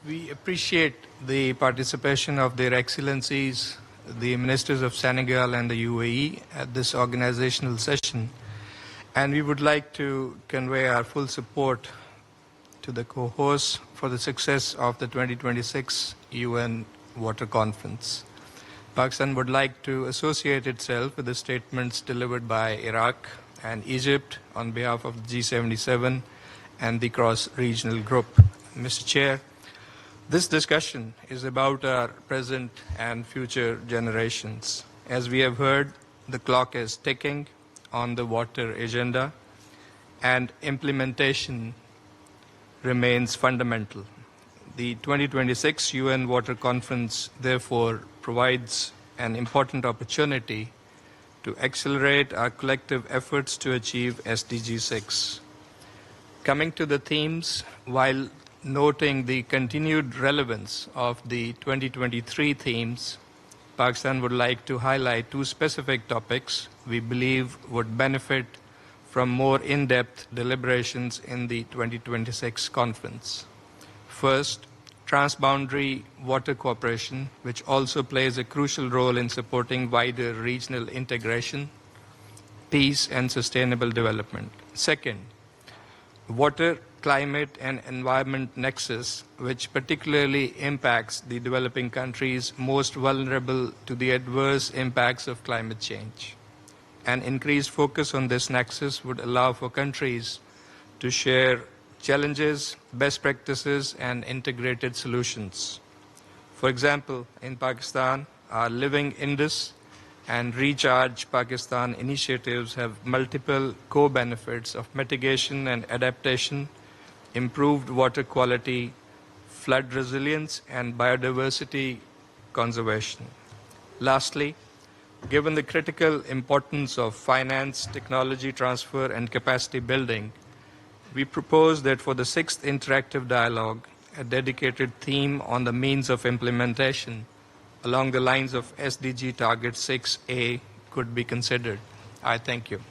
We appreciate the participation of Their Excellencies, the Ministers of Senegal and the UAE at this organizational session, and we would like to convey our full support to the co-hosts for the success of the 2026 UN Water Conference. Pakistan would like to associate itself with the statements delivered by Iraq and Egypt on behalf of the G77 and the cross-regional group. Mr. Chair, this discussion is about our present and future generations. As we have heard, the clock is ticking on the water agenda, and implementation remains fundamental. The 2026 UN Water Conference, therefore, provides an important opportunity to accelerate our collective efforts to achieve SDG 6. Coming to the themes, while noting the continued relevance of the 2023 themes, Pakistan would like to highlight two specific topics we believe would benefit from more in-depth deliberations in the 2026 conference. First, transboundary water cooperation, which also plays a crucial role in supporting wider regional integration, peace, and sustainable development. Second, water, climate, and environment nexus, which particularly impacts the developing countries most vulnerable to the adverse impacts of climate change. An increased focus on this nexus would allow for countries to share challenges, best practices, and integrated solutions. For example, in Pakistan, our Living Indus and Recharge Pakistan initiatives have multiple co-benefits of mitigation and adaptation, improved water quality, flood resilience, and biodiversity conservation. Lastly, given the critical importance of finance, technology transfer, and capacity building, we propose that for the sixth interactive dialogue, a dedicated theme on the means of implementation along the lines of SDG Target 6A could be considered. I thank you.